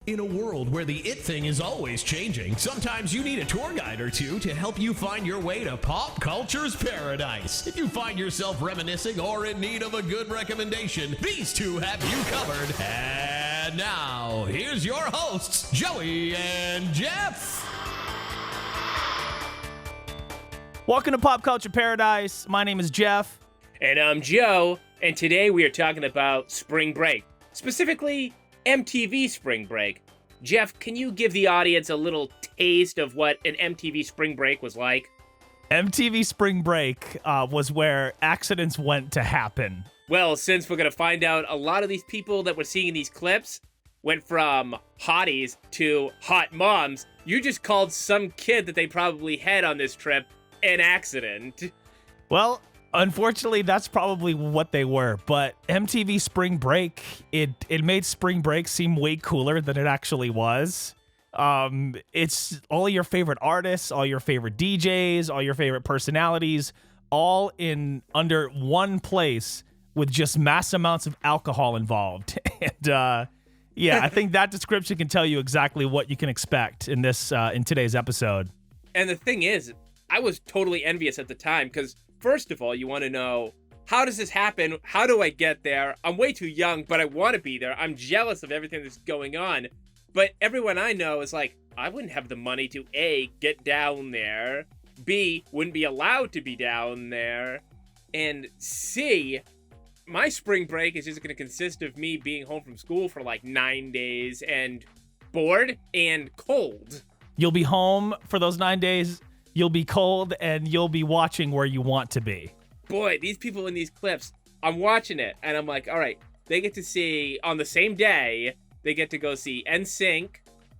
In a world where the it thing is always changing, sometimes you need a tour guide or two to help you find your way to pop culture's paradise. If you find yourself reminiscing or in need of a good recommendation, these two have you covered. And now, here's your hosts, Joey and Jeff. Welcome to Pop Culture Paradise. My name is Jeff. And I'm Joe, and today we are talking about Spring Break, specifically MTV Spring Break. Jeff, can you give the audience a little taste of what an MTV Spring Break was like? MTV Spring Break was where accidents went to happen. Well, since we're going to find out a lot of these people that we're seeing in these clips went from hotties to hot moms, you just called some kid that they probably had on this trip an accident. Well, unfortunately, that's probably what they were, but MTV Spring Break, it made Spring Break seem way cooler than it actually was. It's all your favorite artists, all your favorite DJs, all your favorite personalities, all in under one place with just mass amounts of alcohol involved. And yeah, I think that description can tell you exactly what you can expect in this in today's episode. And the thing is, I was totally envious at the time because first of all, you want to know, how does this happen? How do I get there? I'm way too young, but I want to be there. I'm jealous of everything that's going on. But everyone I know is like, I wouldn't have the money to A, get down there, B, wouldn't be allowed to be down there, and C, my spring break is just going to consist of me being home from school for like 9 days and bored and cold. You'll be home for those 9 days. You'll be cold, and you'll be watching where you want to be. Boy, these people in these clips, I'm watching it, and I'm like, all right, they get to see, on the same day, they get to go see Nsync,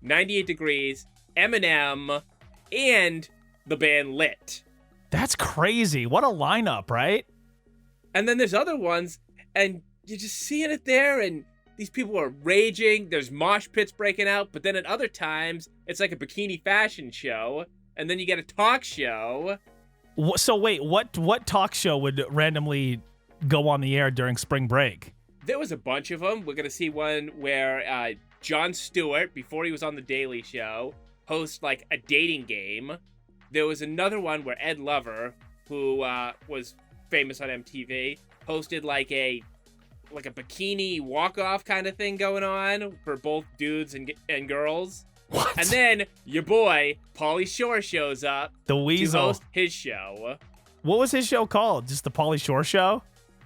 98 Degrees, Eminem, and the band Illette. That's crazy. What a lineup, right? And then there's other ones, and you're just seeing it there, and these people are raging, there's mosh pits breaking out, but then at other times, it's like a bikini fashion show. And then you get a talk show. So wait, what talk show would randomly go on the air during spring break? There was a bunch of them. We're going to see one where Jon Stewart, before he was on The Daily Show, hosts like a dating game. There was another one where Ed Lover, who was famous on MTV, hosted like a bikini walk-off kind of thing going on for both dudes and girls. What? And then your boy, Paulie Shore, shows up The Weasel. to host his show. What was his show called? Just the Paulie Shore Show?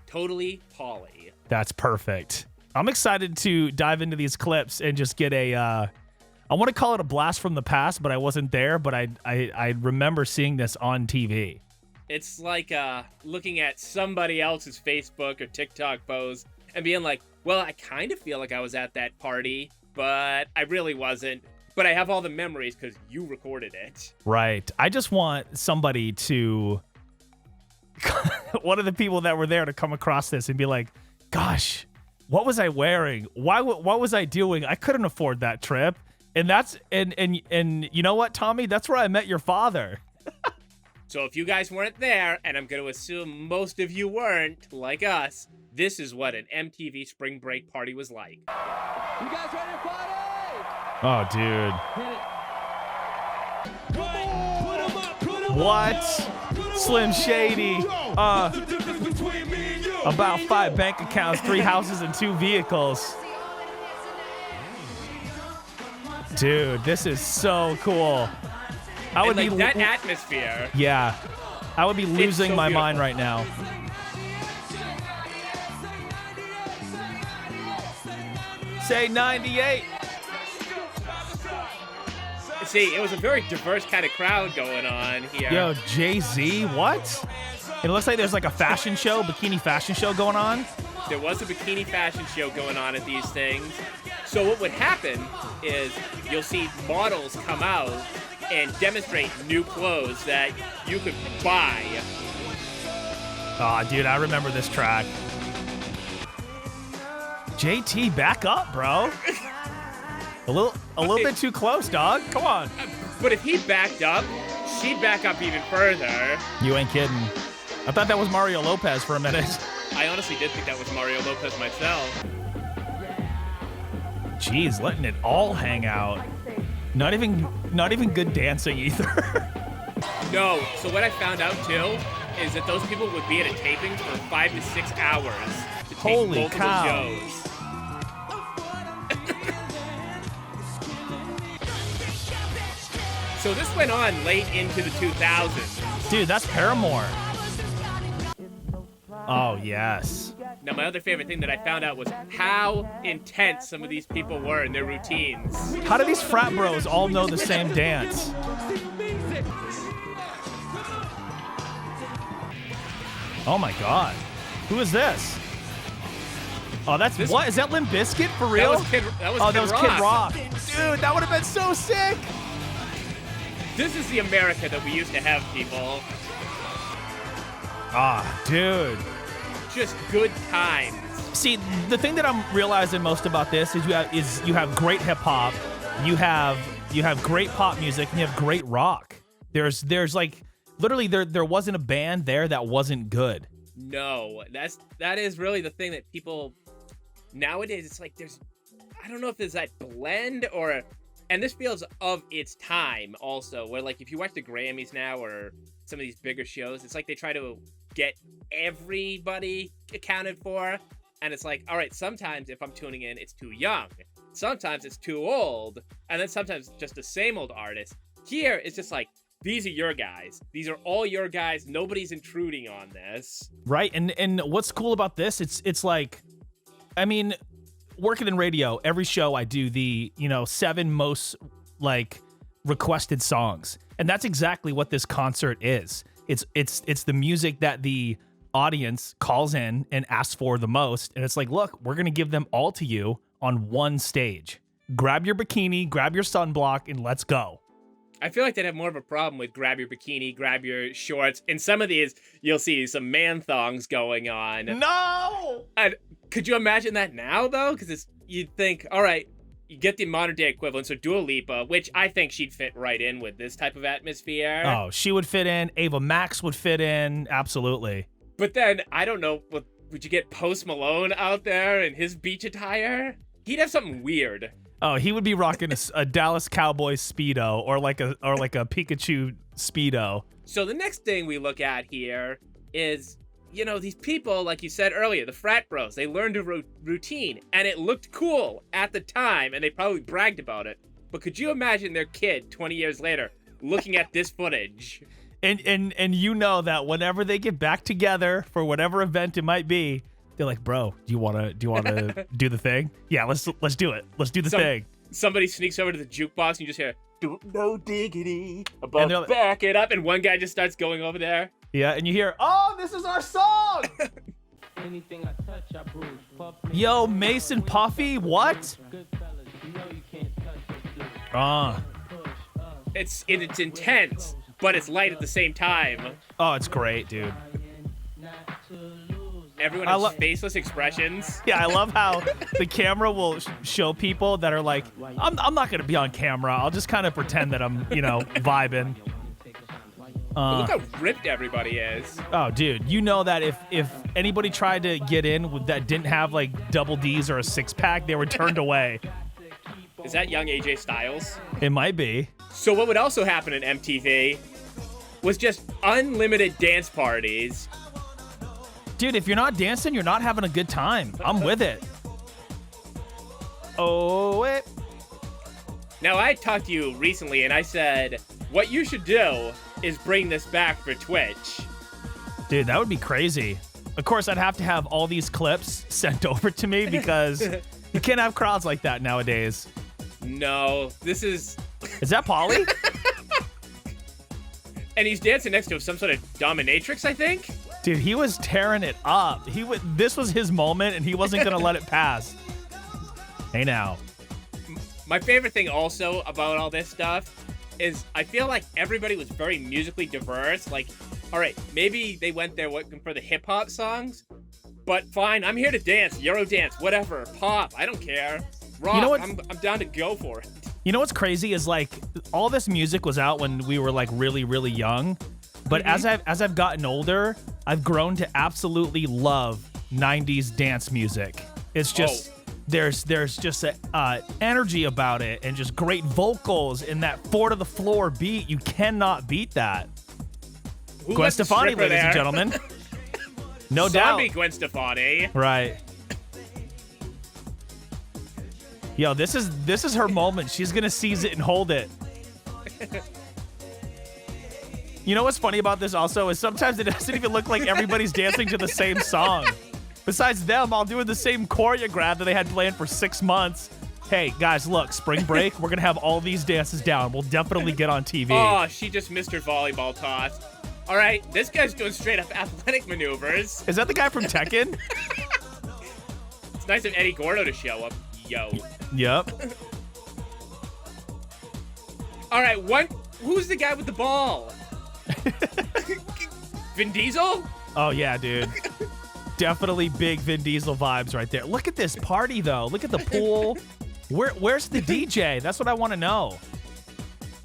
Totally Paulie. That's perfect. I'm excited to dive into these clips and just get I want to call it a blast from the past, but I wasn't there, but I remember seeing this on TV. It's like looking at somebody else's Facebook or TikTok post and being like, well, I kind of feel like I was at that party, but I really wasn't. But I have all the memories because you recorded it. Right. I just want somebody to, one of the people that were there to come across this and be like, gosh, what was I wearing? What was I doing? I couldn't afford that trip. And that's, and you know what, Tommy? That's where I met your father. So if you guys weren't there, and I'm going to assume most of you weren't, like us, this is what an MTV Spring Break party was like. You guys ready to party? Oh, dude. What? Slim Shady. About 5 bank accounts, 3 houses, and 2 vehicles. Dude, this is so cool. I would like be that atmosphere. Yeah. I would be losing so my beautiful. mind right now. Say 98. See, it was a very diverse kind of crowd going on here. Yo, Jay-Z, what? It looks like there's like a fashion show, bikini fashion show going on. There was a bikini fashion show going on at these things. So what would happen is you'll see models come out and demonstrate new clothes that you could buy. Aw, dude, I remember this track. JT, back up, bro. A little bit too close, dog. Come on. But if he backed up, she'd back up even further. You ain't kidding. I thought that was Mario Lopez for a minute. I honestly did think that was Mario Lopez myself. Jeez, letting it all hang out. Not even good dancing either. No. So what I found out too is that those people would be at a taping for 5 to 6 hours to tape Holy multiple cow. shows. So this went on late into the 2000s. Dude, that's Paramore. Oh, yes. Now, my other favorite thing that I found out was how intense some of these people were in their routines. How do these frat bros all know the same dance? Oh my God. Who is this? Oh, what? Is that Limp Bizkit for real? That was Kid Rock. Dude, that would have been so sick. This is the America that we used to have, people. Ah, dude. Just good times. See, the thing that I'm realizing most about this is you have great hip hop, you have great pop music, and you have great rock. There's like literally there wasn't a band there that wasn't good. No, that is really the thing that people nowadays. It's like I don't know if there's that blend and this feels of its time also. Where like if you watch the Grammys now or some of these bigger shows, it's like they try to get everybody accounted for, and it's like, all right, sometimes if I'm tuning in, it's too young, sometimes it's too old, and then sometimes just the same old artist. Here it's just like, these are your guys, these are all your guys, nobody's intruding on this, right? And what's cool about this, it's like, I mean, working in radio, every show I do the 7 most like requested songs, and that's exactly what this concert is. It's the music that the audience calls in and asks for the most, and it's like, look, we're gonna give them all to you on one stage. Grab your bikini, grab your sunblock, and let's go. I feel like they'd have more of a problem with grab your bikini, grab your shorts. In some of these, you'll see some man thongs going on. No! And could you imagine that now, though? Because you'd think, all right, you get the modern day equivalent, so Dua Lipa, which I think she'd fit right in with this type of atmosphere. Oh, she would fit in. Ava Max would fit in. Absolutely. But then, I don't know, would you get Post Malone out there in his beach attire? He'd have something weird. Oh, he would be rocking a Dallas Cowboys Speedo or like a Pikachu Speedo. So the next thing we look at here is, these people, like you said earlier, the frat bros, they learned a routine, and it looked cool at the time, and they probably bragged about it. But could you imagine their kid 20 years later looking at this footage? And you know that whenever they get back together for whatever event it might be, they're like, bro, do you wanna do the thing? Yeah, let's do it. Let's do the thing. Somebody sneaks over to the jukebox and you just hear, no diggity, about back it up, and one guy just starts going over there. Yeah, and you hear, oh, this is our song! Anything I touch, I bruise. Yo, Mason Puffy, what? It's intense, but it's light at the same time. Oh, it's great, dude. Everyone has faceless expressions. Yeah, I love how the camera will show people that are like, I'm not gonna be on camera. I'll just kind of pretend that I'm, vibing. Look how ripped everybody is. Oh, dude, you know that if anybody tried to get in that didn't have like double D's or a 6-pack, they were turned away. Is that young AJ Styles? It might be. So what would also happen in MTV was just unlimited dance parties. Dude, if you're not dancing, you're not having a good time. I'm with it. Oh, wait. Now, I talked to you recently, and I said, what you should do is bring this back for Twitch. Dude, that would be crazy. Of course, I'd have to have all these clips sent over to me because you can't have crowds like that nowadays. No, this is... Is that Paulie? And he's dancing next to some sort of dominatrix, I think? Dude, he was tearing it up. This was his moment, and he wasn't going to let it pass. Hey, now. My favorite thing also about all this stuff is I feel like everybody was very musically diverse. Like, all right, maybe they went there looking for the hip-hop songs, but fine, I'm here to dance, Euro dance, whatever, pop, I don't care. Rock, I'm down to go for it. You know what's crazy is like all this music was out when we were like really, really young. But as I've gotten older, I've grown to absolutely love 90s dance music. It's just There's just a energy about it and just great vocals and that 4 to the floor beat. You cannot beat that. Who Gwen let the Stefani, stripper ladies and there? gentlemen. No Zombie doubt. Gwen Stefani. Right. Yo, this is her moment. She's gonna seize it and hold it. You know what's funny about this also is sometimes it doesn't even look like everybody's dancing to the same song. Besides them all doing the same choreograph that they had planned for 6 months. Hey, guys, look, spring break, we're going to have all these dances down. We'll definitely get on TV. Oh, she just missed her volleyball toss. All right, this guy's doing straight up athletic maneuvers. Is that the guy from Tekken? It's nice of Eddie Gordo to show up. Yo. Yep. All right, who's the guy with the ball? Vin Diesel? Oh, yeah, dude. Definitely big Vin Diesel vibes right there. Look at this party, though. Look at the pool. Where's the DJ? That's what I want to know.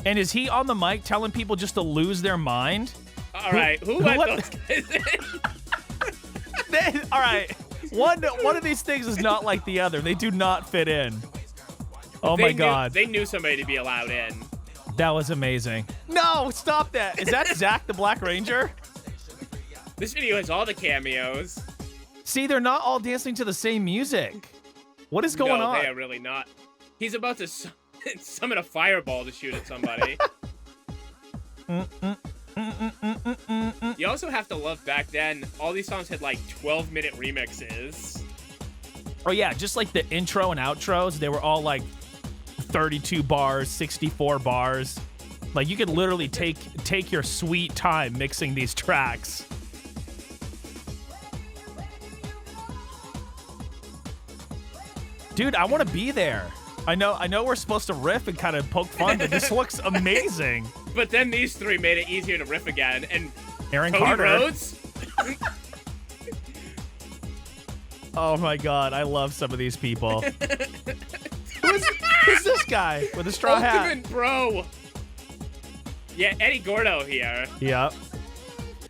And is he on the mic telling people just to lose their mind? All right, who let those guys in? All right. One of these things is not like the other. They do not fit in. Oh, my God. They knew somebody to be allowed in. That was amazing. No, stop that. Is that Zach the Black Ranger? This video has all the cameos. See, they're not all dancing to the same music. What is going on? No, they are really not. He's about to summon a fireball to shoot at somebody. You also have to love back then, all these songs had like 12-minute remixes. Oh, yeah, just like the intro and outros, they were all like 32 bars, 64 bars. Like, you could literally take your sweet time mixing these tracks. Dude, I want to be there. I know we're supposed to riff and kind of poke fun, but this looks amazing. But then these three made it easier to riff again. And Aaron Cody Carter. Rhodes? Oh my God, I love some of these people. Who's this guy with a straw hat? Ultimate Bro. Yeah, Eddie Gordo here. Yep.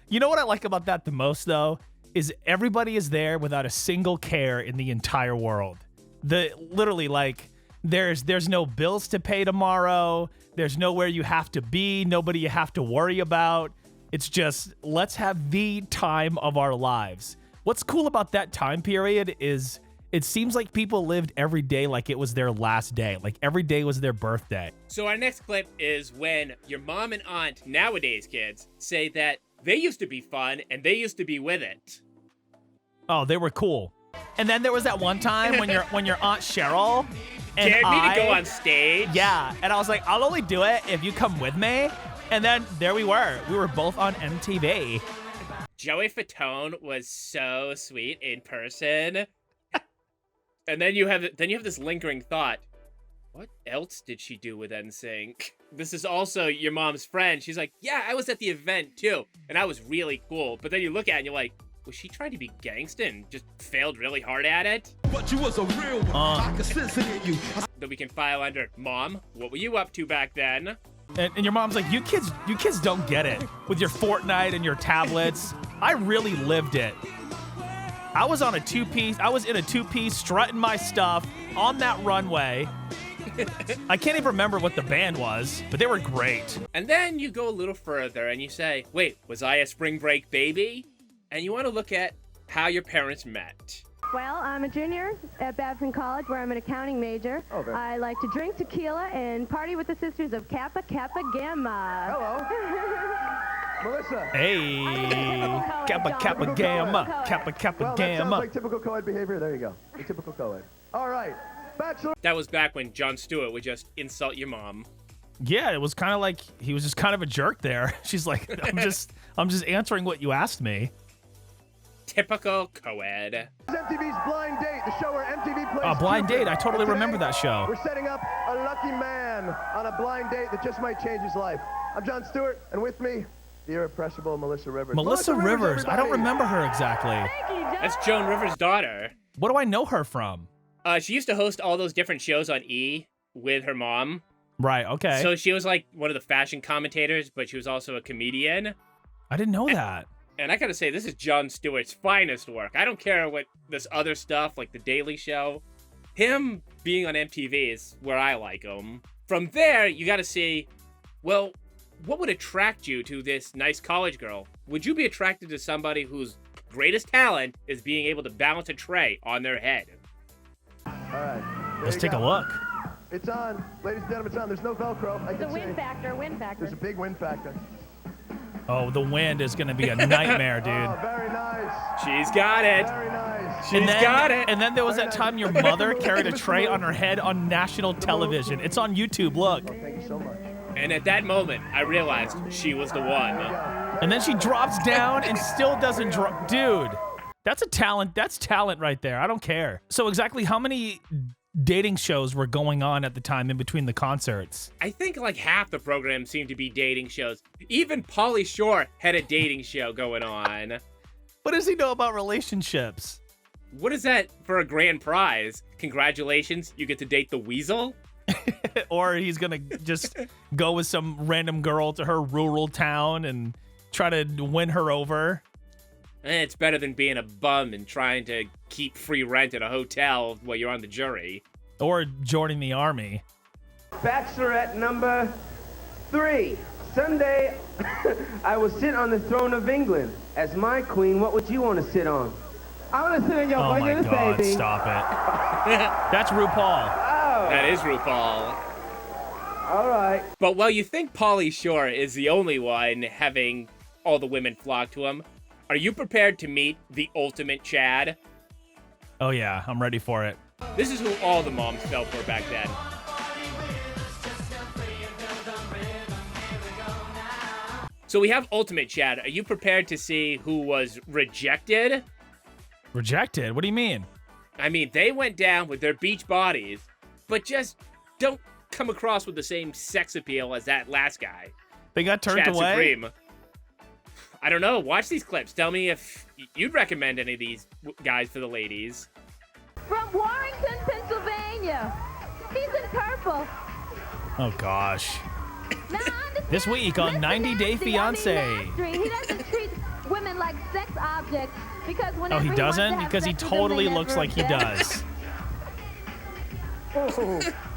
You know what I like about that the most, though, is everybody is there without a single care in the entire world. Literally, like, there's no bills to pay tomorrow. There's nowhere you have to be. Nobody you have to worry about. It's just, let's have the time of our lives. What's cool about that time period is it seems like people lived every day like it was their last day. Like every day was their birthday. So our next clip is when your mom and aunt, nowadays kids, say that they used to be fun and they used to be with it. Oh, they were cool. And then there was that one time when your Aunt Cheryl and dared me to go on stage. Yeah, and I was like, I'll only do it if you come with me. And then there we were. We were both on MTV. Joey Fatone was so sweet in person. And then you have this lingering thought. What else did she do with Nsync? This is also your mom's friend. She's like, yeah, I was at the event too. And I was really cool. But then you look at it and you're like, was she trying to be gangsta and just failed really hard at it? But you was a real one. I can sense it in you. That we can file under, Mom, what were you up to back then? And your mom's like, you kids don't get it. With your Fortnite and your tablets. I really lived it. I was in a two-piece strutting my stuff on that runway. I can't even remember what the band was, but they were great. And then you go a little further and you say, wait, was I a spring break baby? And you want to look at how your parents met. Well, I'm a junior at Babson College, where I'm an accounting major. Okay. I like to drink tequila and party with the sisters of Kappa Kappa Gamma. Hello. Melissa. Hey, Kappa Kappa Gamma, Kappa Kappa Well, that sounds Gamma. like typical co-ed behavior. There you go. The typical co-ed. All right. Bachelor. That was back when Jon Stewart would just insult your mom. Yeah, it was kind of like he was just kind of a jerk there. She's like, I'm just answering what you asked me. Typical co-ed. MTV's Blind Date, the show where MTV plays Blind Cupid. Date. I totally And remember that show. We're setting up a lucky man on a blind date that just might change his life. I'm Jon Stewart, and with me, the irrepressible Melissa Rivers. Melissa Rivers. I don't everybody. remember her exactly. That's Joan Rivers' daughter. What do I know her from? She used to host all those different shows on E! With her mom. Right, okay. So she was like one of the fashion commentators, but she was also a comedian. I didn't know that. And I gotta say, this is Jon Stewart's finest work. I don't care what this other stuff, like The Daily Show. him being on MTV is where I like him. From there, you got to see, well, what would attract you to this nice college girl? Would you be attracted to somebody whose greatest talent is being able to balance a tray on their head? All right. Let's take a look. It's on. Ladies and gentlemen, it's on. There's no Velcro. I The can wind see. factor, wind factor. There's a big wind factor. Oh, the wind is going to be a nightmare, dude. Oh, very nice. She's got it. Very nice. She's got it. And then there was that time your mother carried a tray on her head on national television. It's on YouTube. Look. Thank you so much. And at that moment, I realized she was the one. And then she drops down and still doesn't drop. Dude, that's a talent. That's talent right there. I don't care. So exactly how many dating shows were going on at the time in between the concerts? I think like half the program seemed to be dating shows. Even Paulie Shore had a dating show going on. What does he know about relationships? What is that for a grand prize? Congratulations, you get to date the weasel? Or he's gonna just go with some random girl to her rural town and try to win her over. It's better than being a bum and trying to keep free rent at a hotel while you're on the jury. Or joining the army. Bachelorette number 3. Sunday, I will sit on the throne of England. As my queen, what would you want to sit on? I want to sit on your Oh my God, stop it. That's RuPaul. That is RuPaul. All right. But while you think Paulie Shore is the only one having all the women flock to him, are you prepared to meet the ultimate Chad? Oh yeah, I'm ready for it. This is who all the moms fell for back then. So we have ultimate Chad. Are you prepared to see who was rejected? Rejected? What do you mean? I mean, they went down with their beach bodies, but just don't come across with the same sex appeal as that last guy. They got turned Chad away? Supreme. I don't know. Watch these clips. Tell me if you'd recommend any of these guys for the ladies. From Warrington, Pennsylvania. He's in purple. Oh gosh. Now, understand, This week on listen, 90 Day Nancy, Fiancé. I mean, Landry, he doesn't treat women like sex objects because Oh, whenever he wants to doesn't? have Because he sex with them, totally they looks never like he accept. does.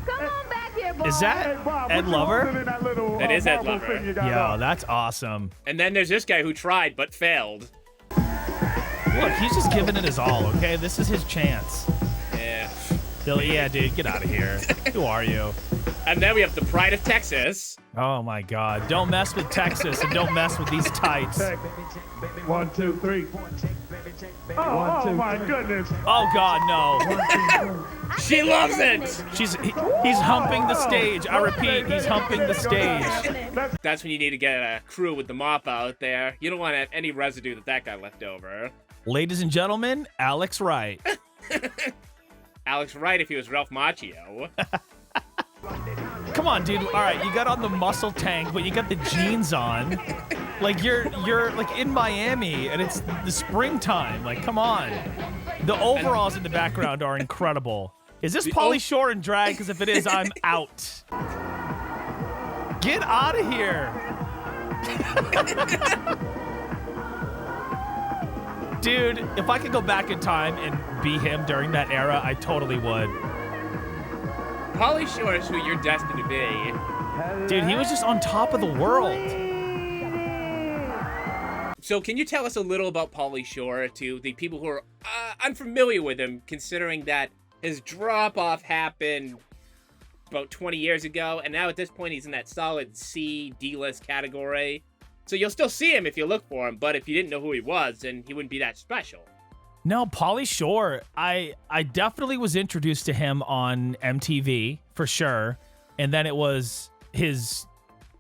Come on back here, boy. Is that Ed Lover? That is Ed Lover. Yo, that's awesome. And then there's this guy who tried but failed. Look, he's just giving it his all, okay? This is his chance. Yeah. Yeah, dude, get out of here. Who are you? And then we have the Pride of Texas. Oh my God. Don't mess with Texas and don't mess with these tights. 1, 2, 3. Oh my goodness. Oh God, no. She loves it. He's humping the stage. I repeat, he's humping the stage. That's when you need to get a crew with the mop out there. You don't want to have any residue that guy left over. Ladies and gentlemen, Alex Wright. Alex Wright if he was Ralph Macchio. Come on, dude. All right, you got on the muscle tank, but you got the jeans on. Like you're like in Miami and it's the springtime. Like, come on. The overalls in the background are incredible. Is this Paulie Shore in drag? Because if it is, I'm out. Get out of here. Dude, if I could go back in time and be him during that era, I totally would. Paulie Shore is who you're destined to be. Dude, he was just on top of the world. So can you tell us a little about Paulie Shore to the people who are unfamiliar with him, considering that his drop-off happened about 20 years ago, and now at this point he's in that solid C, D-list category. So you'll still see him if you look for him, but if you didn't know who he was, then he wouldn't be that special. No, Paulie Shore, I definitely was introduced to him on MTV, for sure. And then it was his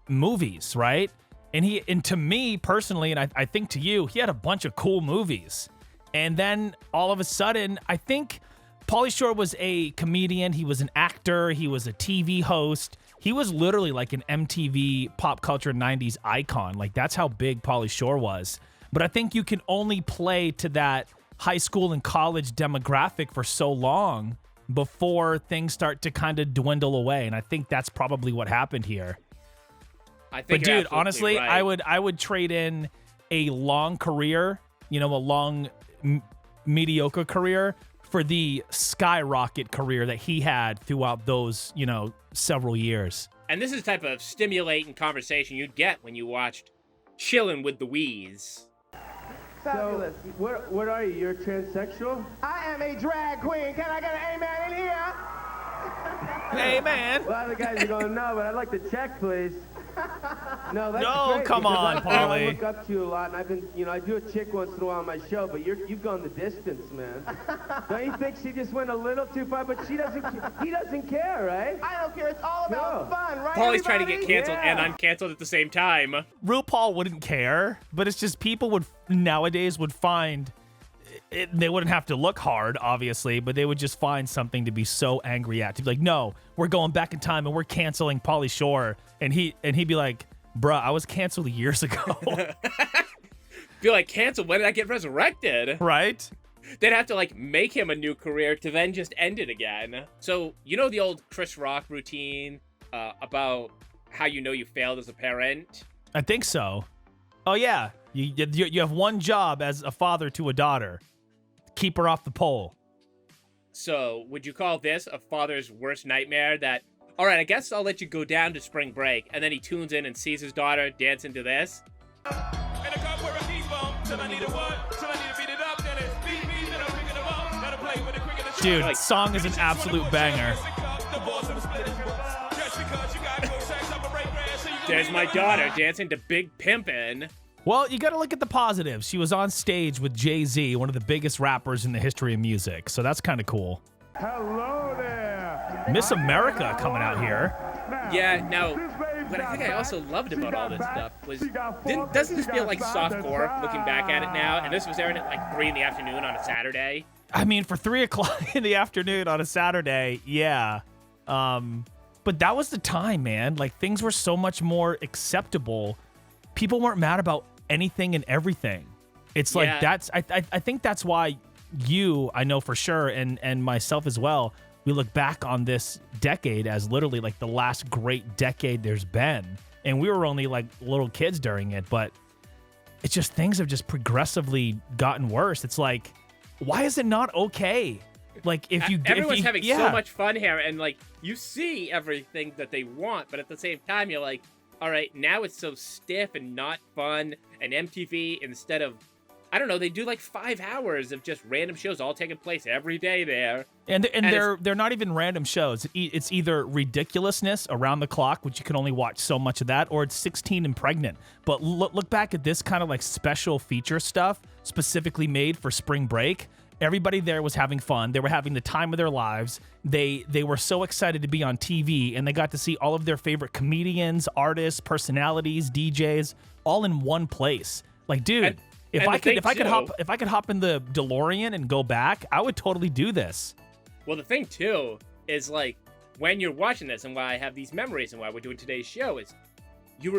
movies, right? And to me personally, and I think to you, he had a bunch of cool movies. And then all of a sudden, I think Paulie Shore was a comedian. He was an actor. He was a TV host. He was literally like an MTV pop culture 90s icon. Like, that's how big Paulie Shore was. But I think you can only play to that high school and college demographic for so long before things start to kind of dwindle away. And I think that's probably what happened here. I think But you're dude, honestly, right. I would trade in a long career, a long mediocre career for the skyrocket career that he had throughout those, several years. And this is the type of stimulating conversation you'd get when you watched Chillin' with the Wheeze. So, what are you? You're transsexual? I am a drag queen. Can I get an amen in here? Hey, man. A lot of the guys are going, no, but I'd like to check, please. No, that's No, great, come on, I Paulie. look up to you a lot, and I've been, I do a chick once in a while on my show, but you've gone the distance, man. Don't you think she just went a little too far? But he doesn't care, right? I don't care. It's all about fun, right? Paulie's trying to get everybody? canceled and uncanceled at the same time. RuPaul wouldn't care, but it's just people nowadays would find they wouldn't have to look hard, obviously, but they would just find something to be so angry at. To be like, no, we're going back in time and we're canceling Paulie Shore. And he'd be like, bruh, I was canceled years ago. Feel like canceled? When did I get resurrected? Right? They'd have to make him a new career to then just end it again. So the old Chris Rock routine about how you failed as a parent? I think so. Oh yeah, you have one job as a father to a daughter: keep her off the pole. So would you call this a father's worst nightmare? That, all right, I guess I'll let you go down to spring break, and then he tunes in and sees his daughter dancing to this? Dude, song is an absolute banger. There's my daughter dancing to Big Pimpin'. Well, you got to look at the positives. She was on stage with Jay-Z, one of the biggest rappers in the history of music, so that's kind of cool. Hello there. Miss America coming out here. Yeah, now, what I think I also loved about all this stuff was, doesn't this feel like softcore looking back at it now? And this was airing at 3 in the afternoon on a Saturday. I mean, for 3 o'clock in the afternoon on a Saturday, yeah. But that was the time, man. Things were so much more acceptable. People weren't mad about anything and everything. It's like, Yeah. I think that's why I know for sure, and myself as well, we look back on this decade as literally the last great decade there's been. And we were only little kids during it, but it's just, things have just progressively gotten worse. It's like, why is it not okay? Everyone's having so much fun here, and you see everything that they want, but at the same time, you're like, all right, now it's so stiff and not fun. And MTV, instead of, I don't know, they do 5 hours of just random shows all taking place every day there. And they're not even random shows. It's either ridiculousness around the clock, which you can only watch so much of that, or it's 16 and pregnant. But look back at this kind of special feature stuff specifically made for spring break. Everybody there was having fun. They were having the time of their lives. They were so excited to be on TV, and they got to see all of their favorite comedians, artists, personalities, DJs, all in one place. Dude, if I could hop in the DeLorean and go back, I would totally do this. Well, the thing too is when you're watching this, and why I have these memories and why we're doing today's show is, you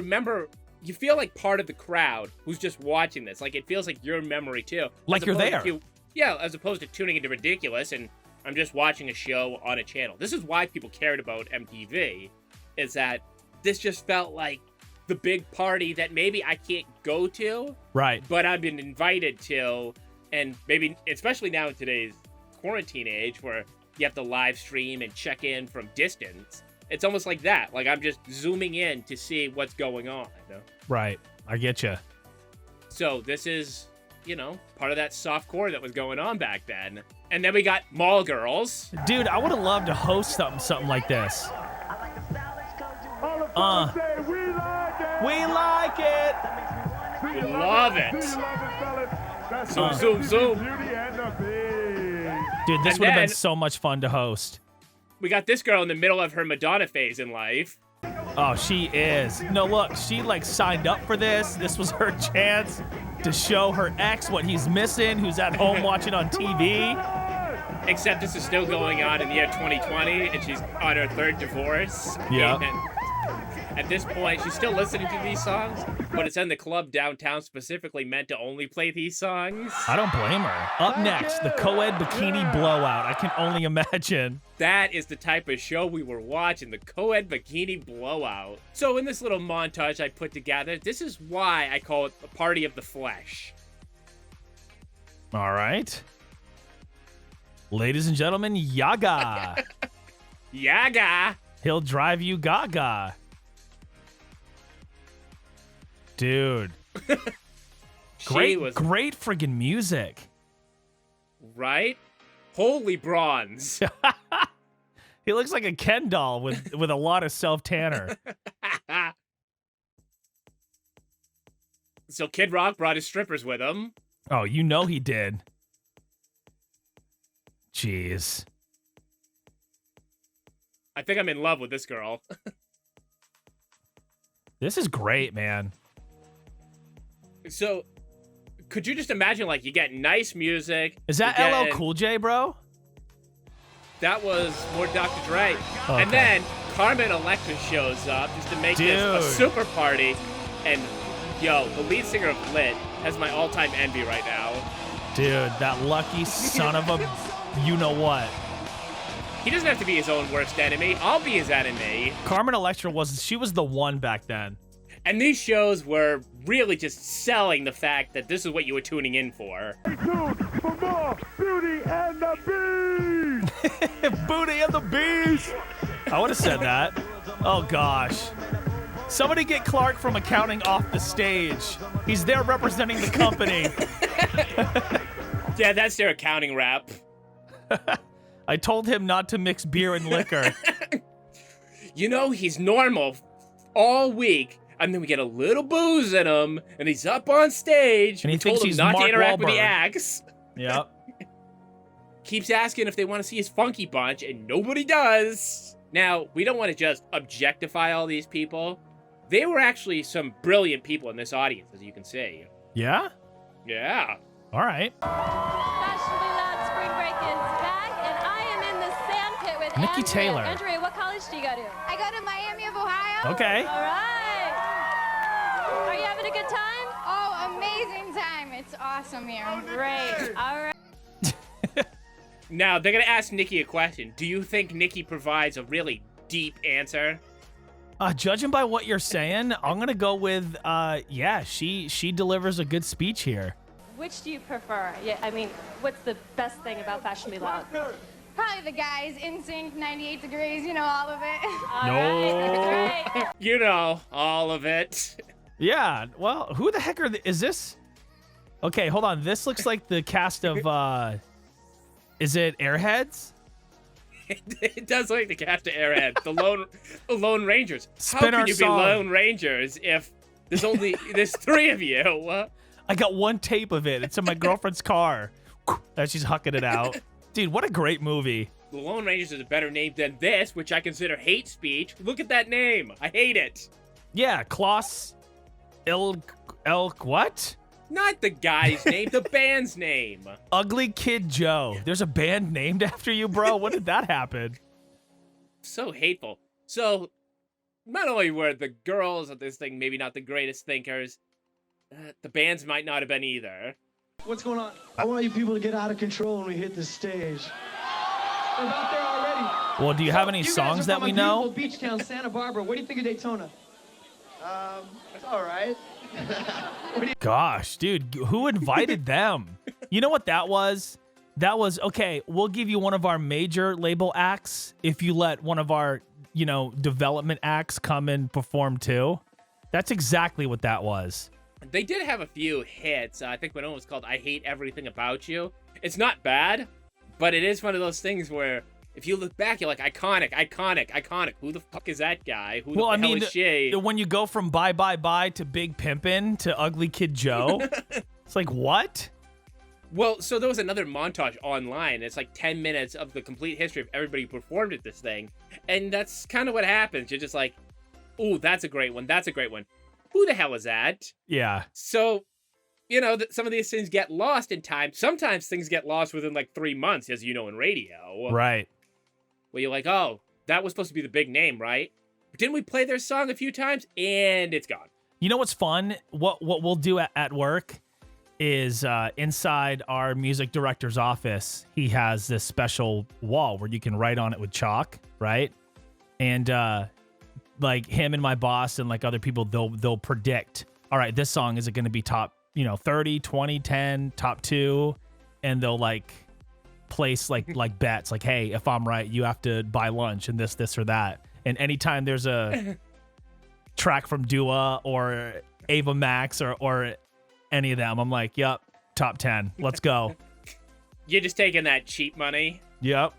feel like part of the crowd who's just watching this. It feels like your memory too. Like you're there. Yeah, as opposed to tuning into ridiculous and I'm just watching a show on a channel. This is why people cared about MTV, is that this just felt like the big party that maybe I can't go to, right? But I've been invited to, and maybe, especially now in today's quarantine age where you have to live stream and check in from distance, it's almost like that. I'm just zooming in to see what's going on. Right, I get you. So this is, part of that softcore that was going on back then. And then we got Mall Girls. Dude, I would have loved to host something like this. Say, we like it. We like it. We love it. Zoom, zoom, zoom. Dude, this And would have then- been so much fun to host. We got this girl in the middle of her Madonna phase in life. Oh, she is. No, look, she signed up for this. This was her chance to show her ex what he's missing, who's at home watching on TV. Except this is still going on in the year 2020, and she's on her 3rd divorce. Yeah. And at this point, she's still listening to these songs, but it's in the club downtown specifically meant to only play these songs. I don't blame her. Up next, the co-ed bikini blowout. I can only imagine. That is the type of show we were watching, the co-ed bikini blowout. So in this little montage I put together, this is why I call it the Party of the Flesh. All right. Ladies and gentlemen, Yaga. Yaga. He'll drive you gaga. Dude. Great friggin' music. Right? Holy bronze. He looks like a Ken doll with a lot of self-tanner. So Kid Rock brought his strippers with him. Oh, you know he did. Jeez. I think I'm in love with this girl. This is great, man. So, could you just imagine, like, you get nice music. Is that LL Cool J, bro? That was more Dr. Dre. Okay. And then Carmen Electra shows up just to make this a super party. And, yo, the lead singer of illette has my all-time envy right now. Dude, that lucky son of a you-know-what. He doesn't have to be his own worst enemy. I'll be his enemy. Carmen Electra she was the one back then. And these shows were really just selling the fact that this is what you were tuning in for. Stay tuned for more Beauty and the Beast. Booty and the Beast. I would have said that. Oh, gosh. Somebody get Clark from accounting off the stage. He's there representing the company. Yeah, that's their accounting rap. I told him not to mix beer and liquor. You know, he's normal all week, and then we get a little booze in him, and he's up on stage. And he thinks he's not Mark to interact with the Wahlberg. acts. Yep. Keeps asking if they want to see his Funky Bunch, and nobody does. Now, we don't want to just objectify all these people. They were actually some brilliant people in this audience, as you can see. Yeah? Yeah. All right. Fashionably Loud Spring Break is back, and I am in the sand pit with Nikki Andrea. Taylor. Andrea, what college do you go to? I go to Miami of Ohio. Okay. All right. Are you having a good time? Oh, amazing time. It's awesome here. Great. All right. Now, they're going to ask Nikki a question. Do you think Nikki provides a really deep answer? Judging by what you're saying, I'm going to go with, yeah, she delivers a good speech here. Which do you prefer? Yeah, I mean, what's the best thing about Fashionably Loud? Probably the guys, Nsync, 98 Degrees, you know, all of it. Right. You know, all of it. Yeah, well, who the heck is this? Okay, hold on. This looks like the cast of, is it Airheads? It does look like the cast of Airheads, the Lone Rangers. Spin How our can you song. be Lone Rangers if there's three of you? I got one tape of it. It's in my girlfriend's car. As she's hucking it out. Dude, what a great movie. The Lone Rangers is a better name than this, which I consider hate speech. Look at that name. I hate it. Yeah, Klaus Elk, what? Not the guy's name, the band's name. Ugly Kid Joe. There's a band named after you, bro? When did that happen? So hateful. So, not only were the girls of this thing maybe not the greatest thinkers, the bands might not have been either. What's going on? I want you people to get out of control when we hit the stage. They're about there already. Well, do you have any songs that we know? Beach town, Santa Barbara. What do you think of Daytona? It's all right. Gosh, dude, who invited them? You know what that was? That was, okay, we'll give you one of our major label acts if you let one of our, development acts come and perform too. That's exactly what that was. They did have a few hits. I think one of them was called I Hate Everything About You. It's not bad, but it is one of those things where if you look back, you're like, iconic. Who the fuck is that guy? Who the hell is she? When you go from Bye Bye Bye to Big Pimpin' to Ugly Kid Joe, it's like, what? Well, so there was another montage online. It's like 10 minutes of the complete history of everybody who performed at this thing. And that's kind of what happens. You're just like, ooh, that's a great one. That's a great one. Who the hell is that? Yeah. So, some of these things get lost in time. Sometimes things get lost within like 3 months, as you know, in radio. Right. Where you're like, oh, that was supposed to be the big name, right? But didn't we play their song a few times? And it's gone. You know what's fun? What we'll do at work is inside our music director's office, he has this special wall where you can write on it with chalk, right? And like him and my boss and like other people, they'll predict, all right, this song, is it going to be top 30, 20, 10, top 2? And they'll like place like bets, like, hey, if I'm right, you have to buy lunch and this or that. And anytime there's a track from Dua or Ava Max or any of them, I'm like, yep, top 10. Let's go. You're just taking that cheap money. Yep.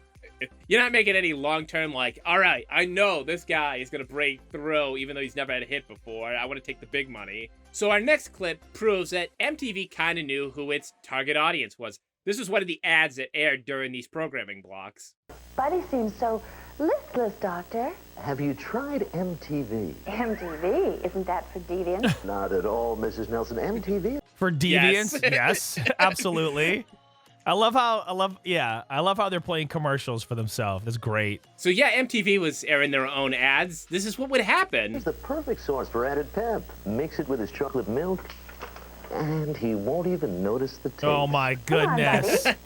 You're not making any long-term, like, all right, I know this guy is going to break through even though he's never had a hit before. I want to take the big money. So our next clip proves that MTV kind of knew who its target audience was. This was one of the ads that aired during these programming blocks. Buddy seems so listless, Doctor. Have you tried MTV? MTV? Isn't that for deviants? Not at all, Mrs. Nelson. MTV? For deviants, yes, absolutely. I love how they're playing commercials for themselves. That's great. So yeah, MTV was airing their own ads. This is what would happen. He's the perfect sauce for added pep. Mix it with his chocolate milk, and he won't even notice the taste. Oh my goodness. Come on,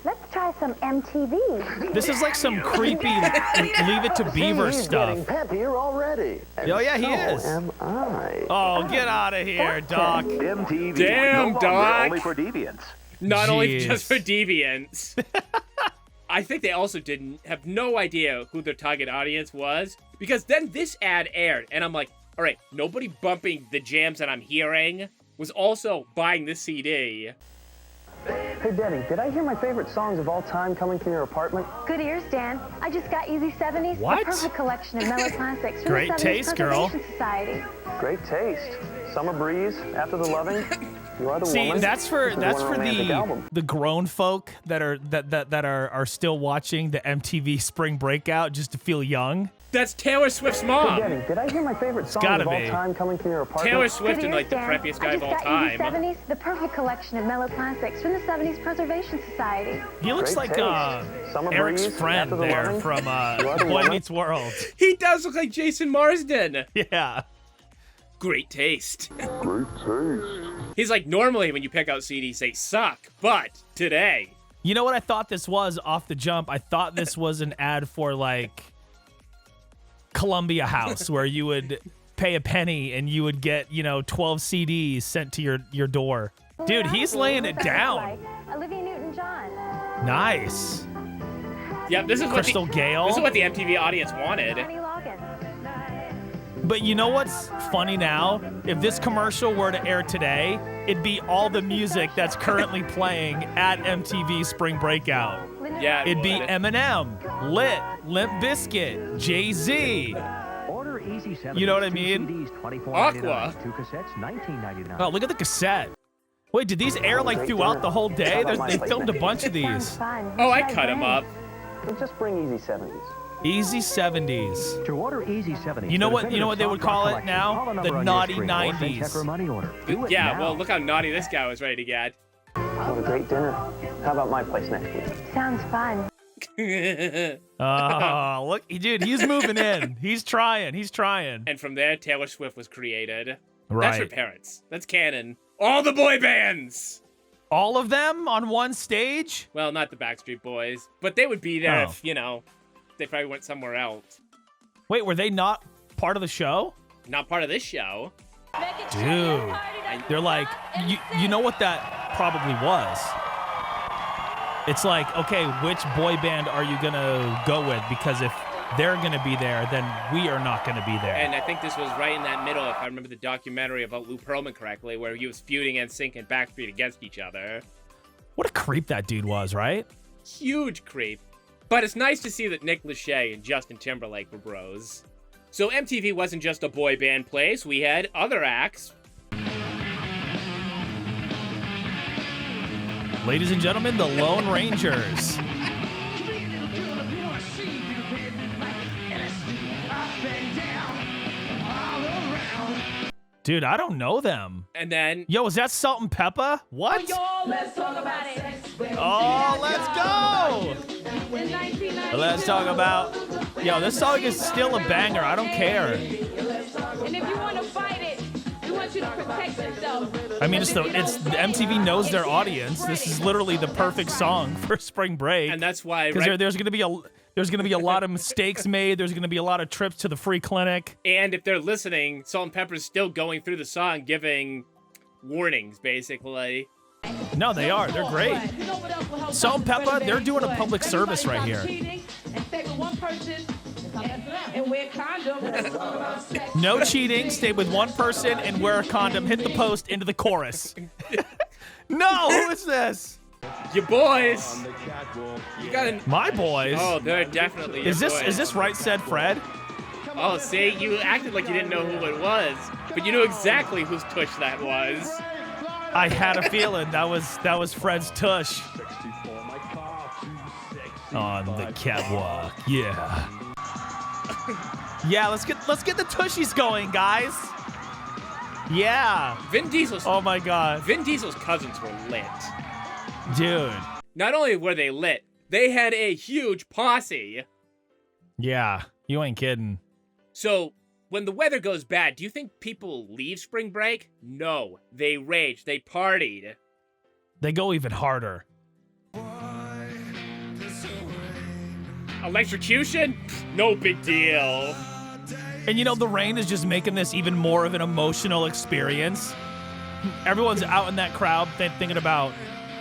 let's try some MTV. This is like some creepy Leave It to Beaver he's stuff. Getting peppier already. And Oh yeah, he so is. am I. Oh, get out of here, Doc. MTV. Damn, no Doc. Only for deviants. Not only Jeez. just for deviants. I think they also didn't have no idea who their target audience was, because then this ad aired, and I'm like, all right, nobody bumping the jams that I'm hearing was also buying this CD. Hey, Denny, did I hear my favorite songs of all time coming from your apartment? Good ears, Dan. I just got Easy 70s, What? the perfect collection of mellow classics from Great the 70s taste, girl. Preservation Society. Great taste. Summer breeze, after the loving. You are the See, woman. that's for This is one romantic album. the grown folk that are still watching the MTV Spring Breakout just to feel young. That's Taylor Swift's Hey, mom. Denny, did I hear my favorite songs gotta of all be. time coming from your apartment? Taylor Swift Good is ears, like the Dan. preppiest guy I of just all got Easy time. 70s, the perfect collection of mellow classics from the 70s Preservation Society. He looks Great like taste. Summer Eric's breeze, friend after the there loving. from You are the Boy woman. Meets World. He does look like Jason Marsden. Yeah. Great taste. Great taste. He's like, normally when you pick out CDs, they suck, but today. You know what I thought this was off the jump? I thought this was an ad for like Columbia House, where you would pay a penny and you would get, 12 CDs sent to your door. Dude, he's laying it down. Olivia Newton-John. Nice. Yep, this is Crystal what the, Gale. This is what the MTV audience wanted. Johnny Logan. But you know what's funny now? If this commercial were to air today, it'd be all the music that's currently playing at MTV Spring Breakout. Yeah, it It'd be would. Eminem, Lit, Limp Bizkit, Jay-Z. Order Easy 70s. You know what I 2 mean? CDs, $24.99. Aqua. 2 cassettes, $19.99. Oh, look at the cassette. Wait, did these air like throughout the whole day? They filmed a bunch of Sounds these. fun. Oh, I Try cut him Brand. up. We'll just bring Easy 70s. Easy 70s. To order Easy 70s. You know the what? You know what they would call it collection, now? call The number on your naughty screen or send 90s. check or money order. Do it Yeah, now. well, look how naughty this guy was ready to get. What a great dinner. How about my place next week? Sounds fun. Oh, look, dude, he's moving in. He's trying. And from there, Taylor Swift was created. That's her Right. parents. That's canon. All the boy bands! All of them on one stage? Well, not the Backstreet Boys, but they would be there Oh. if, they probably went somewhere else. Wait, were they not part of the show? Not part of this show. Dude, they're like, you know what that probably was? It's like, okay, which boy band are you gonna go with? Because if they're gonna be there, then we are not gonna be there. And I think this was right in that middle, if I remember the documentary about Lou Pearlman correctly, where he was feuding Nsync and Backstreet against each other. What a creep that dude was, right? Huge creep. But it's nice to see that Nick Lachey and Justin Timberlake were bros. So MTV wasn't just a boy band place, we had other acts. Ladies and gentlemen, the Lone Rangers. Dude, I don't know them. And then... Yo, is that Salt and Pepper? What? Let's talk about it. Oh, let's go! In 1990. Let's talk about... Yo, this song is still a banger. I don't care. And if you want to fight it, we want you to protect yourself. I mean, MTV knows their audience. This is literally the perfect song for spring break. And that's why... Because there's gonna be a lot of mistakes made. There's gonna be a lot of trips to the free clinic. And if they're listening, Salt and Pepper's still going through the song, giving warnings, basically. No, they are. They're great. Salt and Peppa, they're doing a public service right here. No cheating. Stay with one person and wear a condom. Hit the post into the chorus. No, who is this? Your boys. You got my boys. Oh, they're definitely your boys. Is this Right Said Fred? Oh, see, you acted like you didn't know who it was, but you knew exactly whose tush that was. I had a feeling that was Fred's tush. On the catwalk, yeah. Yeah, let's get the tushies going, guys. Yeah. Vin Diesel's. Oh my God. Vin Diesel's cousins were lit. Dude. Not only were they lit, they had a huge posse. Yeah, you ain't kidding. So, when the weather goes bad, do you think people leave spring break? No. They rage. They partied. They go even harder. Electrocution? No big deal. And you know, the rain is just making this even more of an emotional experience. Everyone's out in that crowd thinking about,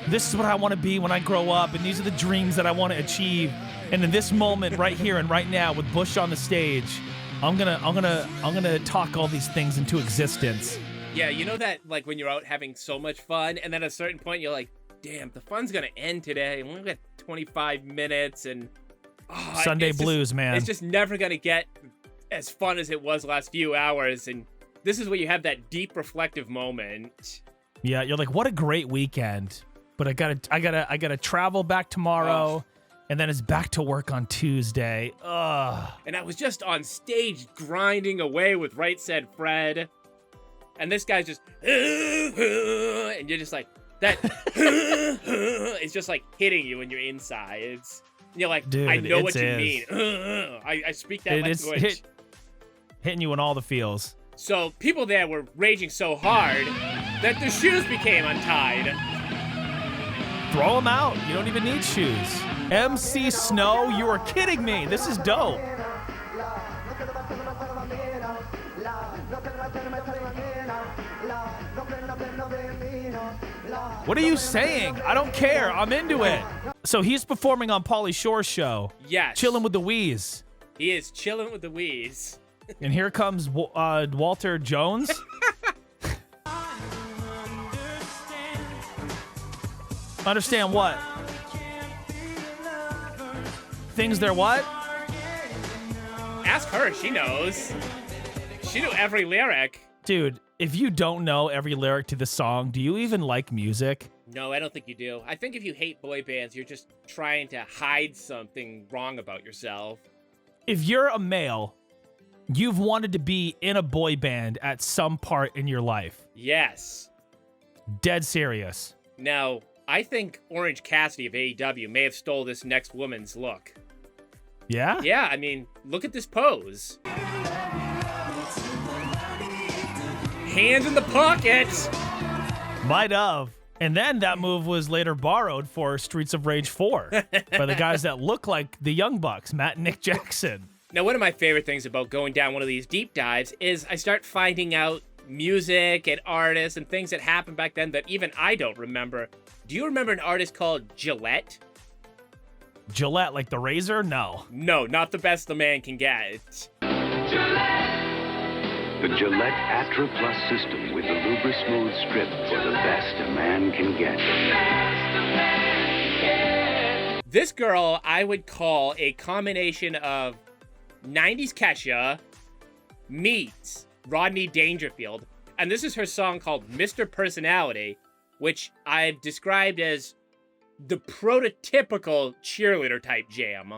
this is what I want to be when I grow up, and these are the dreams that I want to achieve. And in this moment, right here and right now, with Bush on the stage, I'm gonna talk all these things into existence. Yeah, you know that, like, when you're out having so much fun, and then at a certain point you're like, damn, the fun's gonna end today. We only got 25 minutes, and Sunday blues, man. It's just never gonna get as fun as it was last few hours, and this is where you have that deep reflective moment. Yeah, you're like, what a great weekend. But I gotta travel back tomorrow. And then it's back to work on Tuesday. Ugh. And I was just on stage grinding away with Right Said Fred. And this guy's just, and you're just like, that, it's just like hitting you in your insides. And you're like, dude, I know what you mean. I speak that language. Hitting you in all the feels. So people there were raging so hard that their shoes became untied. Throw them out. You don't even need shoes. MC Snow, you are kidding me. This is dope. What are you saying? I don't care. I'm into it. So he's performing on Paulie Shore's show. Yes. Chilling with the Wheeze. He is chilling with the Wheeze. And here comes Walter Jones. Understand what? Things they're what? Ask her, she knows. She knew every lyric. Dude, if you don't know every lyric to the song, do you even like music? No, I don't think you do. I think if you hate boy bands, you're just trying to hide something wrong about yourself. If you're a male, you've wanted to be in a boy band at some part in your life. Yes. Dead serious. Now, I think Orange Cassidy of AEW may have stole this next woman's look. Yeah? Yeah, I mean, look at this pose. Hands in the pockets. Might have. And then that move was later borrowed for Streets of Rage 4 by the guys that look like the Young Bucks, Matt and Nick Jackson. Now, one of my favorite things about going down one of these deep dives is I start finding out music and artists and things that happened back then that even I don't remember. Do you remember an artist called Gillette? Gillette, like the razor? No. No, not the best the man can get. Gillette! The Gillette Atra Plus system with the Lubri-Smooth strip for the best a man can get. This girl I would call a combination of 90s Kesha meets Rodney Dangerfield. And this is her song called Mr. Personality, which I've described as the prototypical cheerleader type jam.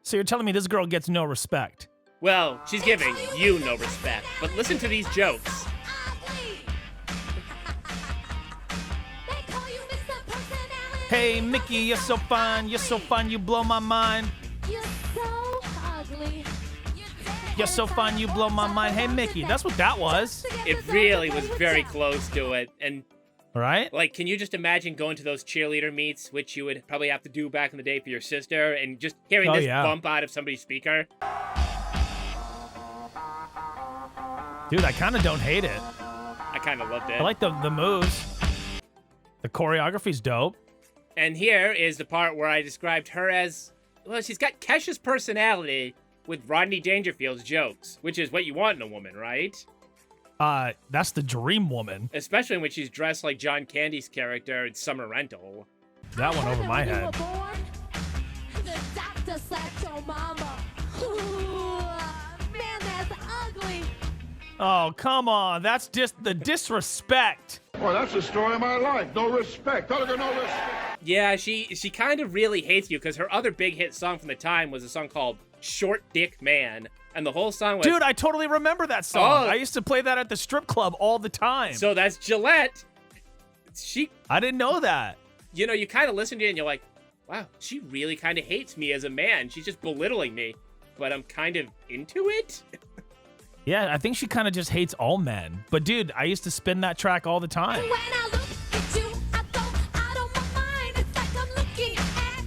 So you're telling me this girl gets no respect? Well, she's giving you no respect, but listen to these jokes. Hey, Mickey, you're so fine, you blow my mind. You're so ugly. You're so fine, you blow my mind. Hey, Mickey, that's what that was. It really was very close to it, and right? Like, can you just imagine going to those cheerleader meets, which you would probably have to do back in the day for your sister, and just hearing this bump out of somebody's speaker? Dude, I kind of don't hate it. I kind of loved it. I like the moves. The choreography's dope. And here is the part where I described her as, well, she's got Kesha's personality with Rodney Dangerfield's jokes, which is what you want in a woman, right? That's the dream woman. Especially when she's dressed like John Candy's character in Summer Rental. That one over my head. The doctor slapped your mama. Man, that's ugly. Oh, come on. That's just the disrespect. Well, that's the story of my life. No respect. No respect. Yeah, she kind of really hates you because her other big hit song from the time was a song called Short Dick Man. And the whole song was... Dude, I totally remember that song. Oh. I used to play that at the strip club all the time. So that's Gillette. I didn't know that. You know, you kind of listen to it and you're like, wow, she really kind of hates me as a man. She's just belittling me. But I'm kind of into it. Yeah, I think she kind of just hates all men. But dude, I used to spin that track all the time. When I look at you, I go out of my mind. It's like I'm looking at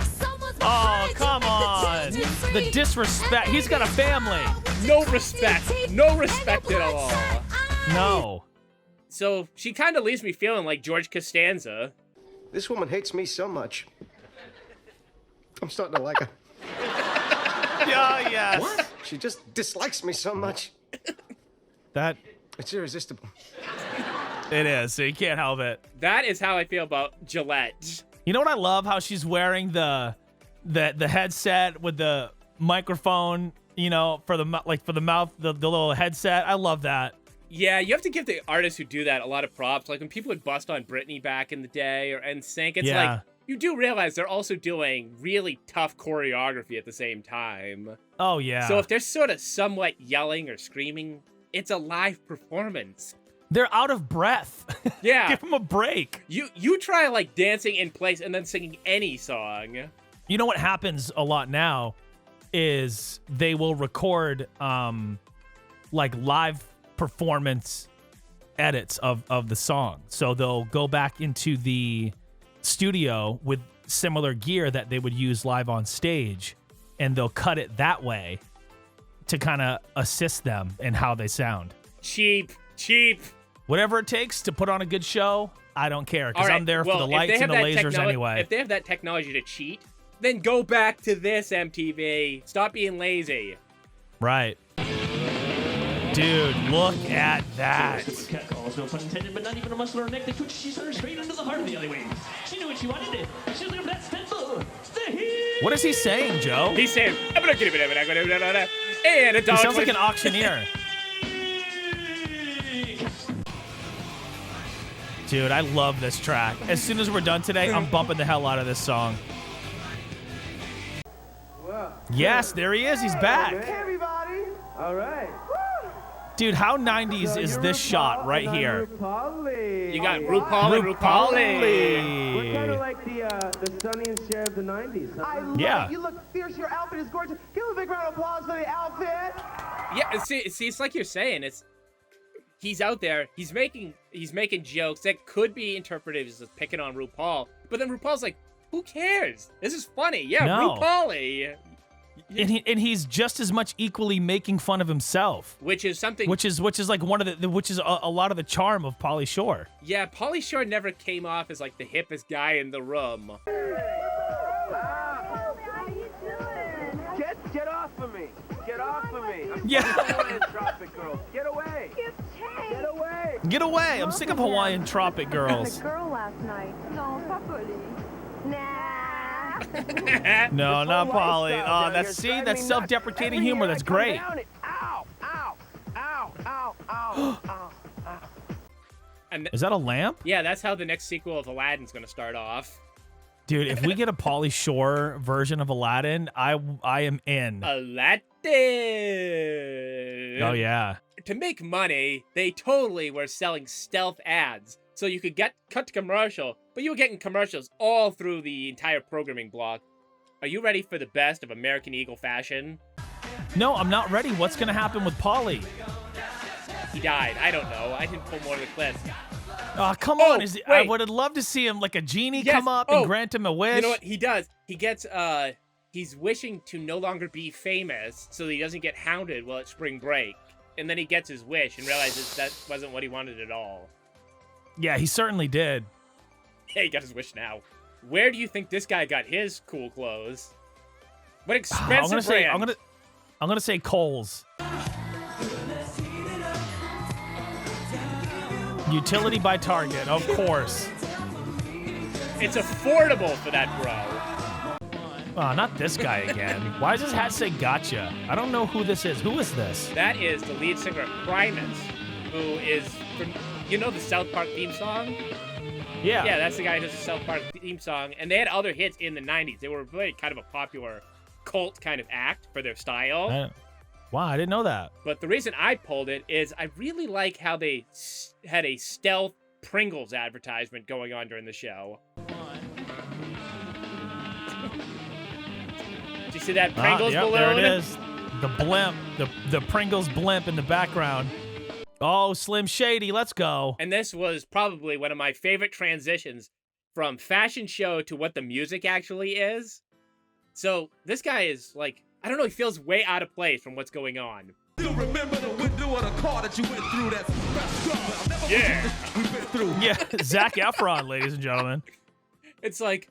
someone's Oh, behind you. come on. The disrespect. He's got a family. No respect. No respect at all. No. So she kind of leaves me feeling like George Costanza. This woman hates me so much. I'm starting to like her. Yeah, yes. What? She just dislikes me so much. That... It's irresistible. It is, so you can't help it. That is how I feel about Gillette. You know what I love? How she's wearing the headset with the microphone, you know, for the mouth, the little headset. I love that. Yeah, you have to give the artists who do that a lot of props. Like when people would bust on Britney back in the day or Nsync, it's like you do realize they're also doing really tough choreography at the same time. Oh yeah. So if they're sort of somewhat yelling or screaming, it's a live performance. They're out of breath. Yeah. Give them a break. You try like dancing in place and then singing any song. You know what happens a lot now is they will record like live performance edits of the song. So they'll go back into the studio with similar gear that they would use live on stage, and they'll cut it that way to kind of assist them in how they sound. Cheap. Whatever it takes to put on a good show, I don't care, because I'm there for the lights and the lasers anyway. If they have that technology to cheat, then go back to this, MTV. Stop being lazy. Right. Dude, look at that. Cat calls, no pun intended, but not even a muscle or neck. She sent her straight into the heart of the alleyway. She knew what she wanted. She was there for that spitball. What is he saying, Joe? He's saying, and a dog. He sounds like an auctioneer. Dude, I love this track. As soon as we're done today, I'm bumping the hell out of this song. Yes, there he is. He's back. Hey, everybody. All right. Dude, how 90s is this shot right here? You got RuPaul and RuPaul. We're kind of like the Sonny and Cher of the 90s. Huh? I love it. You look fierce. Your outfit is gorgeous. Give him a big round of applause for the outfit. Yeah, see, it's like you're saying. He's out there. He's making jokes that could be interpreted as picking on RuPaul. But then RuPaul's like, who cares? This is funny. Yeah, no. RuPaul-y. And he's just as much equally making fun of himself, which is something. Which is like one of the which is a lot of the charm of Paulie Shore. Yeah, Paulie Shore never came off as like the hippest guy in the room. Get off of me! Get off of me! I'm Yeah. Hawaiian Tropic Girls. Get away! Get away! Get away! I'm sick of Hawaiian Tropic Girls. The girl last night. No, pas Paulie. Nah. No, not Paulie. Oh, that's self-deprecating humor. That's great. Ow! Ow! Ow! Ow! Ow! Ow! And is that a lamp? Yeah, that's how the next sequel of Aladdin's gonna start off. Dude, if we get a Paulie Shore version of Aladdin, I am in. Aladdin. Oh yeah. To make money, they totally were selling stealth ads. So you could cut to commercial, but you were getting commercials all through the entire programming block. Are you ready for the best of American Eagle fashion? No, I'm not ready. What's going to happen with Paulie? He died. I don't know. I didn't pull more of the clips. Oh, come on. I would have loved to see him like a genie come up and grant him a wish. You know what? He does. He gets, he's wishing to no longer be famous so that he doesn't get hounded while at spring break. And then he gets his wish and realizes that wasn't what he wanted at all. Yeah, he certainly did. Hey, he got his wish now. Where do you think this guy got his cool clothes? What expensive brand? I'm gonna say Kohl's. Utility by Target, of course. It's affordable for that bro. Oh, not this guy again. Why does his hat say gotcha? I don't know who this is. Who is this? That is the lead singer of Primus, who is from, you know the South Park theme song? Yeah. Yeah, that's the guy who does the South Park theme song. And they had other hits in the 90s. They were really kind of a popular cult kind of act for their style. Wow, I didn't know that. But the reason I pulled it is I really like how they had a stealth Pringles advertisement going on during the show. Did you see that Pringles balloon? There it is. The blimp, the Pringles blimp in the background. Oh, Slim Shady, let's go. And this was probably one of my favorite transitions from fashion show to what the music actually is. So this guy is like, I don't know, he feels way out of place from what's going on. Still remember the window of the car that you went through? Yeah. We've been through. Yeah, Zac Efron, ladies and gentlemen. It's like,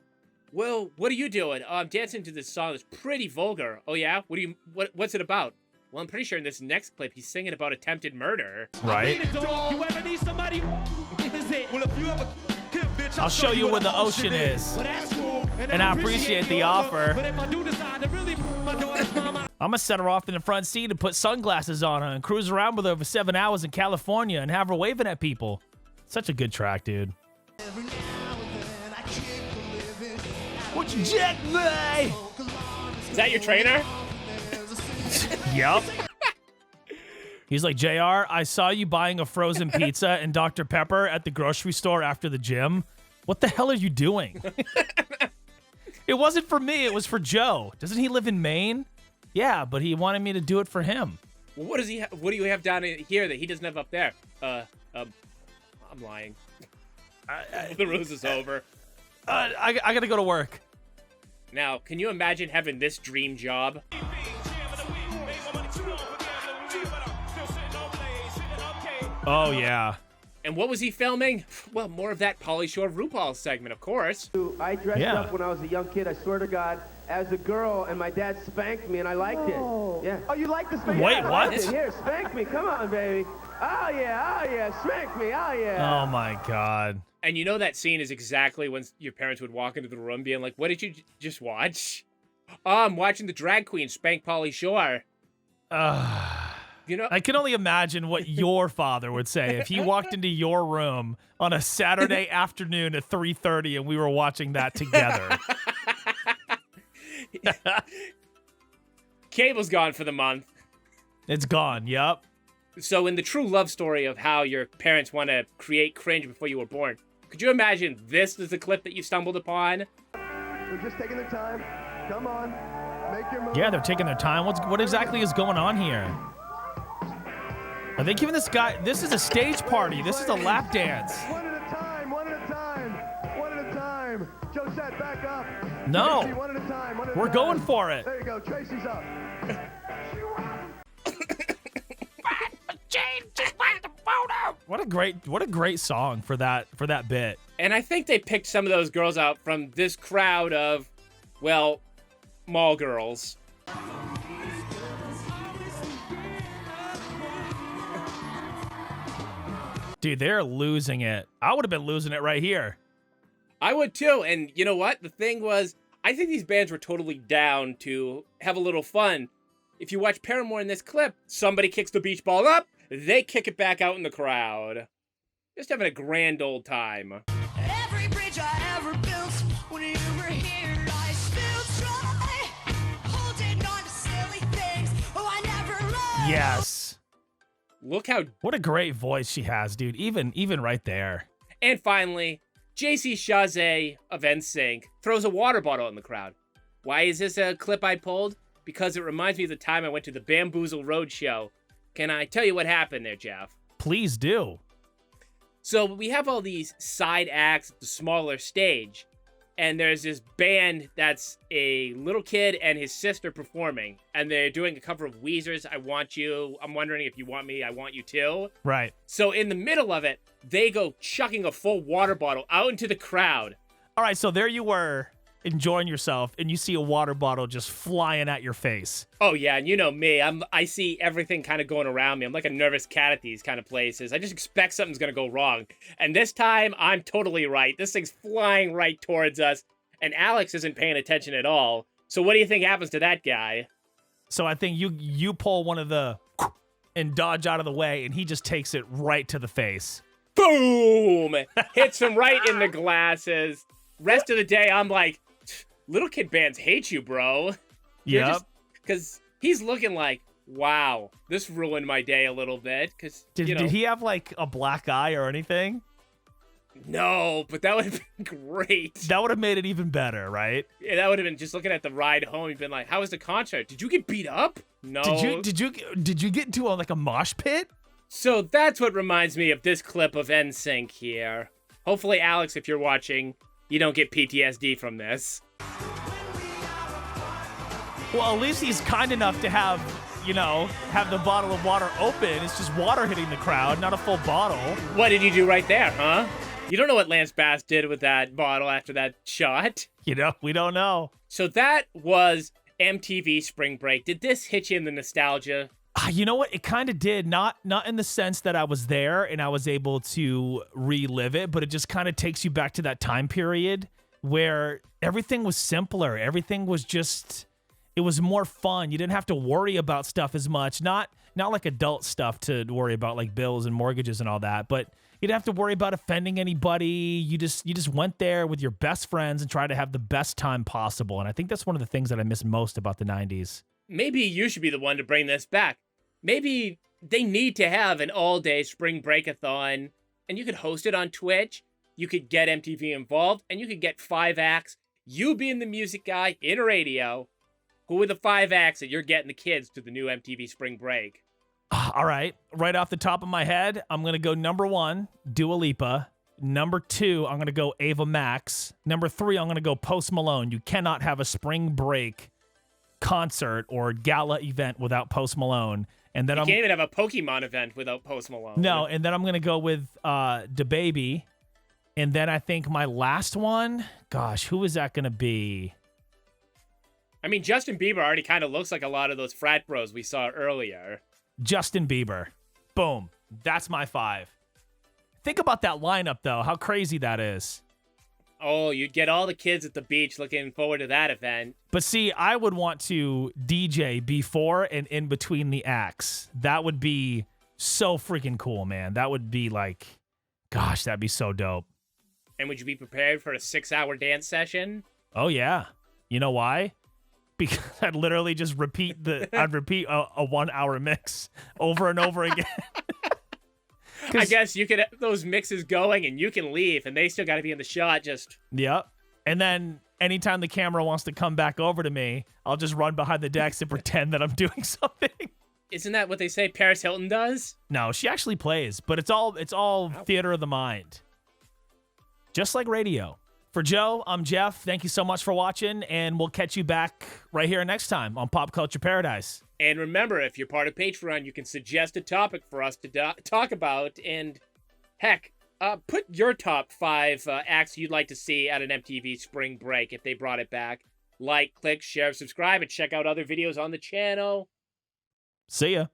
well, what are you doing? Oh, I'm dancing to this song that's pretty vulgar. Oh yeah? What's it about? Well, I'm pretty sure in this next clip he's singing about attempted murder. Right. You ever need somebody? This is it. Well, if you ever I'll show you where the ocean is. And I appreciate the offer. But if I do decide to really my daughter's mama, I'm gonna set her off in the front seat and put sunglasses on her and cruise around with her for 7 hours in California and have her waving at people. Such a good track, dude. What you jack me? Is that your trainer? Yup. He's like, JR, I saw you buying a frozen pizza and Dr. Pepper at the grocery store after the gym. What the hell are you doing? It wasn't for me. It was for Joe. Doesn't he live in Maine? Yeah, but he wanted me to do it for him. Well, what do you have down here that he doesn't have up there? I'm lying. The ruse is over. I gotta go to work. Now, can you imagine having this dream job? Oh, yeah. And what was he filming? Well, more of that Paulie Shore RuPaul segment, of course. I dressed up when I was a young kid, I swear to God, as a girl, and my dad spanked me, and I liked it. Yeah. Oh, you like the spank? Wait, what? Here, spank me. Come on, baby. Oh, yeah, spank me. Oh, yeah. Oh, my God. And you know that scene is exactly when your parents would walk into the room being like, what did you just watch? Oh, I'm watching the drag queen spank Paulie Shore. You know, I can only imagine what your father would say if he walked into your room on a Saturday afternoon at 3:30 and we were watching that together. Cable's gone for the month. It's gone, yep. So in the true love story of how your parents want to create cringe before you were born, could you imagine this is the clip that you stumbled upon? We're just taking the time. Come on. Make your move. Yeah, they're taking their time. What exactly is going on here? Are they giving this guy... This is a stage party. This is a lap dance. One at a time. Josette, back up. No. Tracy, one at a time. We're going for it. There you go. Tracy's up. What a great song for that bit. And I think they picked some of those girls out from this crowd of, well, mall girls. Dude, they're losing it. I would have been losing it right here. I would too. And you know what? The thing was, I think these bands were totally down to have a little fun. If you watch Paramore in this clip, somebody kicks the beach ball up, they kick it back out in the crowd. Just having a grand old time. Every bridge I ever built, when you were here, I still try. Holding on to silly things, oh, I never learned. Yes. Look how... What a great voice she has, dude. Even right there. And finally, JC Chazé of Nsync throws a water bottle in the crowd. Why is this a clip I pulled? Because it reminds me of the time I went to the Bamboozle Roadshow. Can I tell you what happened there, Jeff? Please do. So we have all these side acts at the smaller stage. and there's this band that's a little kid and his sister performing, and they're doing a cover of Weezer's I Want You. I'm wondering if you want me, I want you too. Right. So in the middle of it, they go chucking a full water bottle out into the crowd. All right, so there you were enjoying yourself, and you see a water bottle just flying at your face. Oh yeah, and you know me, I see everything kind of going around me. I'm like a nervous cat at these kind of places. I just expect something's gonna go wrong. And this time, I'm totally right. This thing's flying right towards us, and Alex isn't paying attention at all. So what do you think happens to that guy? So I think you pull one of the and dodge out of the way, and he just takes it right to the face. Boom! Hits him right in the glasses. Rest of the day, I'm like, little kid bands hate you, bro. Yeah. Because he's looking like, wow, this ruined my day a little bit. Because Did he have like a black eye or anything? No, but that would have been great. That would have made it even better, right? Yeah, that would have been just looking at the ride home. You've been like, how was the concert? Did you get beat up? No. Did you get into like a mosh pit? So that's what reminds me of this clip of Nsync here. Hopefully, Alex, if you're watching, you don't get PTSD from this. Well, at least he's kind enough to have the bottle of water open. It's just water hitting the crowd, not a full bottle. What did you do right there, huh? You don't know what Lance Bass did with that bottle after that shot. We don't know. So that was MTV Spring Break. Did this hit you in the nostalgia? You know what? It kind of did. Not in the sense that I was there and I was able to relive it, but it just kind of takes you back to that time period where everything was simpler. Everything was just, it was more fun. You didn't have to worry about stuff as much. Not like adult stuff to worry about, like bills and mortgages and all that, but you didn't have to worry about offending anybody. You just went there with your best friends and tried to have the best time possible. And I think that's one of the things that I miss most about the 90s. Maybe you should be the one to bring this back. Maybe they need to have an all-day spring break-a-thon, and you could host it on Twitch. You could get MTV involved, and you could get 5 acts. You being the music guy in radio. Who are the 5 acts that you're getting the kids to the new MTV Spring Break? All right. Right off the top of my head, I'm going to go number 1, Dua Lipa. Number 2, I'm going to go Ava Max. Number 3, I'm going to go Post Malone. You cannot have a spring break concert or gala event without Post Malone. And then you can't even have a Pokemon event without Post Malone. No, and then I'm going to go with DaBaby. And then I think my last one, gosh, who is that going to be? I mean, Justin Bieber already kind of looks like a lot of those frat bros we saw earlier. Justin Bieber. Boom. That's my 5. Think about that lineup, though, how crazy that is. Oh, you'd get all the kids at the beach looking forward to that event. But see, I would want to DJ before and in between the acts. That would be so freaking cool, man. That would be like, gosh, that'd be so dope. And would you be prepared for a 6-hour dance session? Oh, yeah. You know why? Because I'd literally just repeat a 1-hour mix over and over again. I guess you could have those mixes going and you can leave and they still got to be in the shot just. Yep. And then anytime the camera wants to come back over to me, I'll just run behind the decks and pretend that I'm doing something. Isn't that what they say Paris Hilton does? No, she actually plays, but it's all theater of the mind. Just like radio. For Joe, I'm Jeff. Thank you so much for watching, and we'll catch you back right here next time on Pop Culture Paradise. And remember, if you're part of Patreon, you can suggest a topic for us to talk about, and heck, put your top 5 acts you'd like to see at an MTV Spring Break if they brought it back. Like, click, share, subscribe, and check out other videos on the channel. See ya.